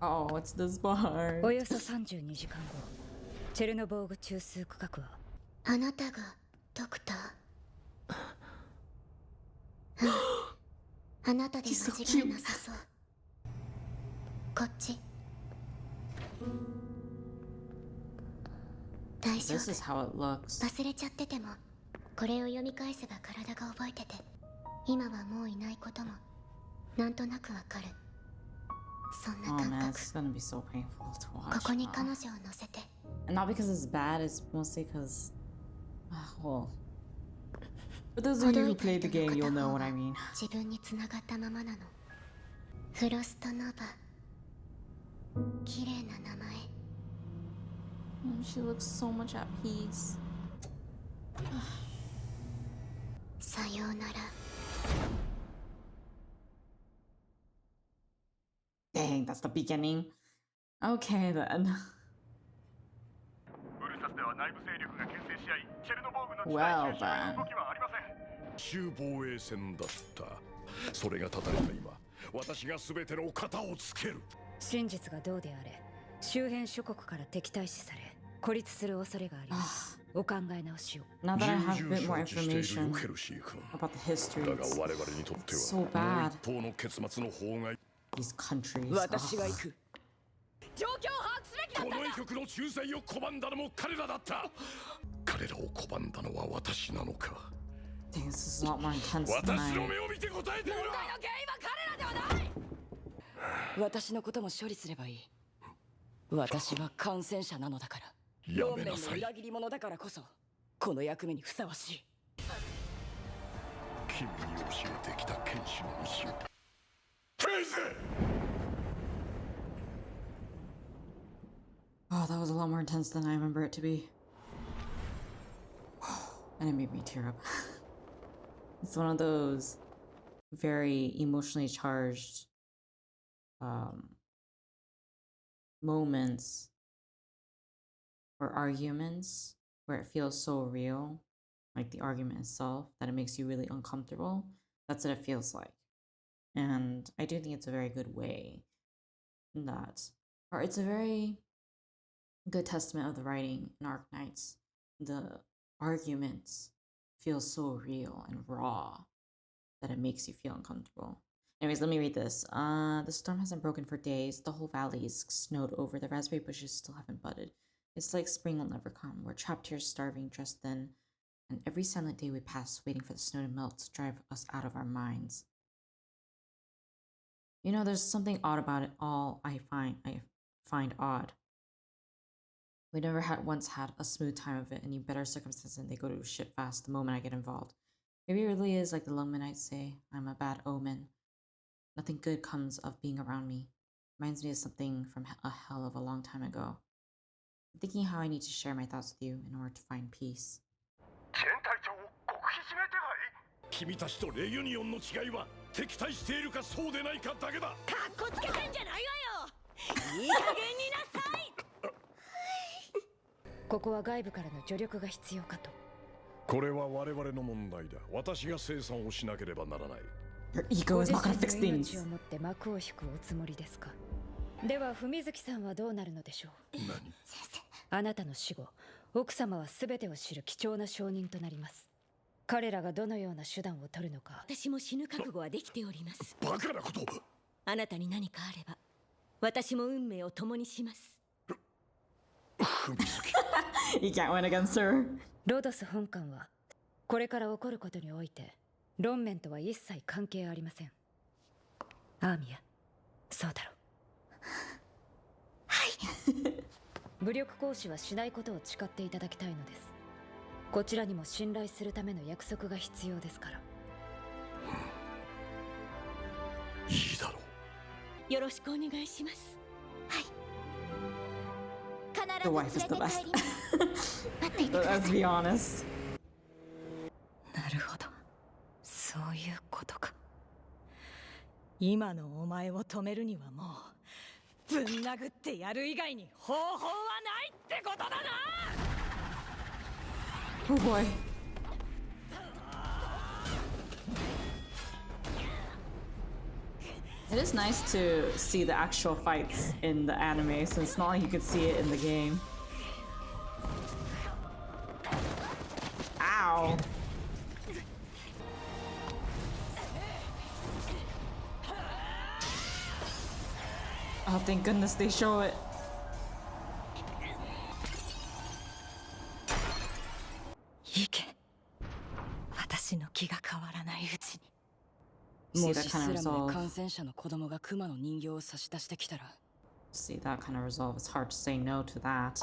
Oh, what's this bar? およそ32時間後、チェルノボーグ中枢区画はあなたがドクター。あなたで間違いなさそう。こっち。大丈 This is how it looks. 夫。忘れちゃってても、これを読み返せば体が覚えてて、今はもういないこともなんとなくわかる。そんな Oh 感 man, 覚。this is gonna be so painful to こ watch. こに彼女を乗せて。And not because it's bad, it's mostly because, well, for those of you who played the game, you'll know what I mean. 自分に繋がったままなの。フロストノバ。綺麗な名前。She looks so much at peace. さようなら。Dang, that's the beginning. Okay then. Well then. 周防衛戦だった。それがたたれた今、私が全ての型をつける。真実がどうであれ、周辺諸国から敵対視され、孤立する恐れがあります。お考え直しを。Now that I have a bit more information about the history, だが我々にとっては so もう bad. 一方の結末の方が These countries. 私が行く。状況を把握すべきだったんだ。この異局の仲裁を拒んだのも彼らだった。彼らを拒んだのは私なのか。 Dang, this is a lot more intense than 私の I. 目を見て答えてみろ。問題の原因は彼らではない。私のことも処理すればいい。私は感染者なのだから。やめなさい。裏切り者だからこそ、この役目にふさわしい。君に教えてきた剣士の道を。フェイズ! Oh, that was a lot more intense than I remember it to be. And it made me tear up. It's one of those very emotionally charged moments or arguments where it feels so real, like the argument itself, that it makes you really uncomfortable. That's what it feels like. And I do think it's a very good way that, or it's a very good testament of the writing in Arknights. The arguments feel so real and raw that it makes you feel uncomfortable. Anyways, let me read this. The storm hasn't broken for days. The whole valley is snowed over. The raspberry bushes still haven't budded. It's like spring will never come. We're trapped here, starving, dressed thin. And every silent day we pass, waiting for the snow to melt to drive us out of our minds. You know, there's something odd about it all. I find odd. We never once had a smooth time of it. Any better circumstances and they go to shit fast the moment I get involved. Maybe it really is like the Lungmanites say. I'm a bad omen. Nothing good comes of being around me. Reminds me of something from a hell of a long time ago. I'm thinking how I need to share my thoughts with you in order to find peace. 君たちとレユニオンの違いは敵対しているかそうでないかだけだ。かっこつけてんじゃないわよ。いい加減になさい。ここは外部からの助力が必要かと。これは我々の問題だ。私が生産をしなければならない。Your ego is not gonna fix ご自身の things. 命をもって幕を引くおつもりですか。では文月さんはどうなるのでしょう。何？先生。あなたの死後、奥様は全てを知る貴重な証人となります。彼らがどのような手段を取るのか。私も死ぬ覚悟はできております。バカなこと。あなたに何かあれば、私も運命を共にします。踏みつけ。You can't win against her. ロドス本艦はこれから起こることにおいて論面とは一切関係ありません。アーミヤ、そうだろう。はい。武力行使はしないことを誓っていただきたいのです。こちらにも信頼するための約束が必要ですから。いいだろう。よろしくお願いします。はい。 The wife is the best. 待っていてください。 Let's be honest. なるほど、そういうことか。今のお前を止めるにはもうぶん殴ってやる以外に方法はないってことだな。 Oh boy. It is nice to see the actual fights in the anime, since it's not like you could see it in the game. Ow! Oh, thank goodness they show it. See that kind of resolve. See that kind of resolve. It's hard to say no to that.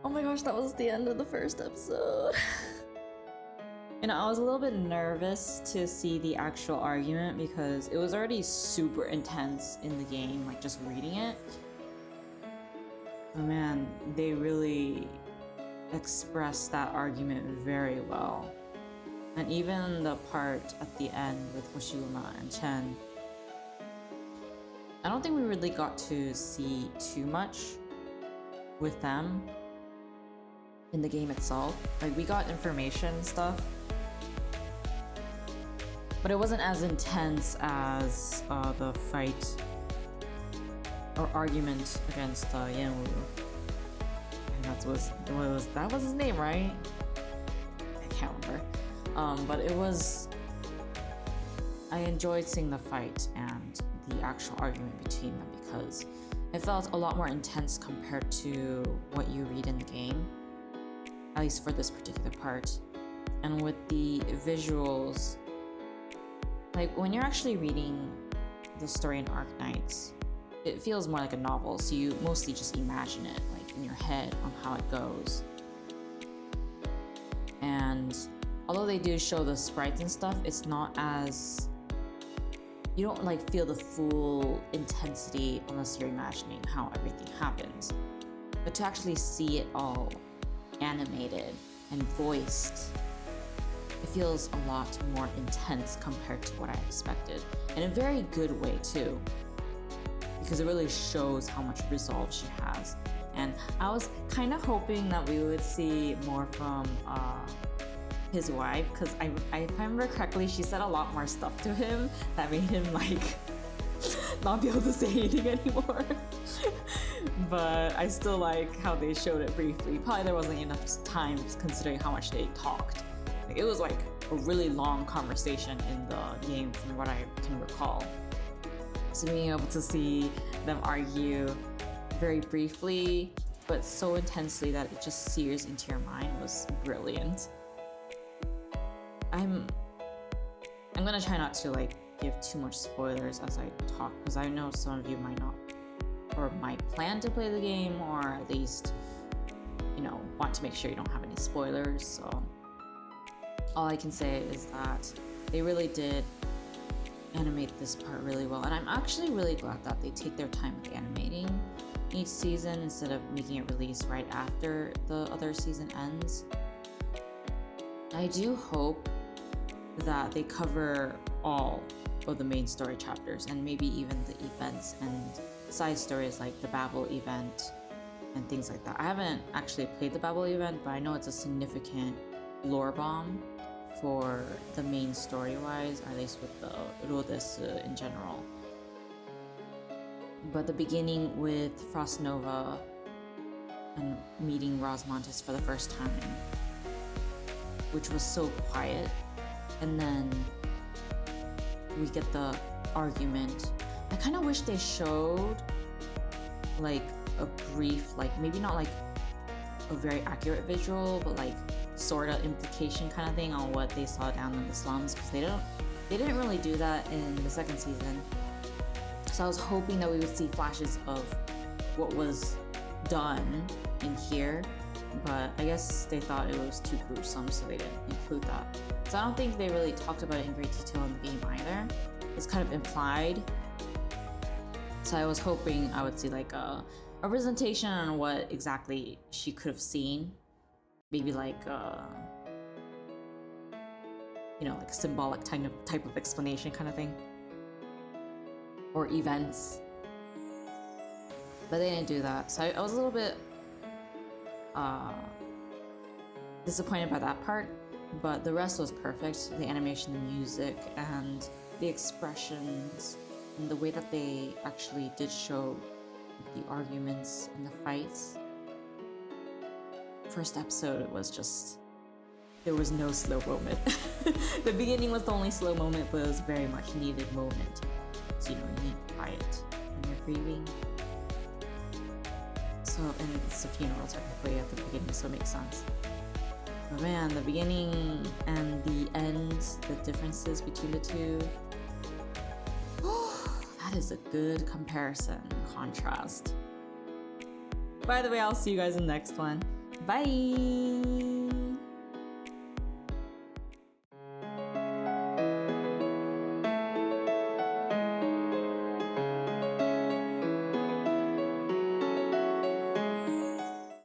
Oh my gosh, that was the end of the first episode. You know, I was a little bit nervous to see the actual argument because it was already super intense in the game, like just reading it. But man, they really expressed that argument very well. And even the part at the end with Hoshiguma and Chen, I don't think we really got to see too much with them in the game itself. Like, we got information and stuff, but it wasn't as intense as the fight or argument against Yanwu. And that was his name, right? I can't remember. But it was. I enjoyed seeing the fight and the actual argument between them because it felt a lot more intense compared to what you read in the game, at least for this particular part. And with the visuals, like when you're actually reading the story in Arknights, it feels more like a novel, so you mostly just imagine it like in your head on how it goes. And although they do show the sprites and stuff, it's not as, you don't like feel the full intensity unless you're imagining how everything happens. But to actually see it all animated and voiced, it feels a lot more intense compared to what I expected. In a very good way too, because it really shows how much resolve she has. And I was kind of hoping that we would see more from his wife, because if I remember correctly, she said a lot more stuff to him that made him like not be able to say anything anymore. But I still like how they showed it briefly. Probably there wasn't enough time considering how much they talked. Like, it was like a really long conversation in the game from what I can recall. So being able to see them argue very briefly but so intensely that it just sears into your mind was brilliant. I'm gonna try not to like give too much spoilers as I talk, because I know some of you might not, or might plan to play the game, or at least, you know, want to make sure you don't have any spoilers. So all I can say is that they really did animate this part really well, and I'm actually really glad that they take their time with animating each season instead of making it release right after the other season ends. I do hope that they cover all of the main story chapters, and maybe even the events and side stories like the Babel event and things like that. I haven't actually played the Babel event, but I know it's a significant lore bomb for the main story-wise, or at least with the Rhodes in general. But the beginning with Frost Nova and meeting Rosmontis for the first time, which was so quiet, and then we get the argument. I kind of wish they showed like a brief, like maybe not like a very accurate visual, but like sort of implication kind of thing on what they saw down in the slums, because they didn't really do that in the second season. So I was hoping that we would see flashes of what was done in here, but I guess they thought it was too gruesome, so they didn't include that. So I don't think they really talked about it in great detail in the game either. It's kind of implied. So I was hoping I would see like a presentation on what exactly she could have seen. Maybe like you know, like a symbolic type of explanation kind of thing. Or events. But they didn't do that. So I was a little bit disappointed by that part, but the rest was perfect. The animation, the music, and the expressions, and the way that they actually did show the arguments and the fights. First episode, it was just, there was no slow moment. The beginning was the only slow moment, but it was a very much needed moment. So, you need quiet when you're grieving. So, and it's a funeral technically at the beginning, so it makes sense. But man, the beginning and the end, the differences between the two, that is a good comparison, contrast. By the way, I'll see you guys in the next one. Bye!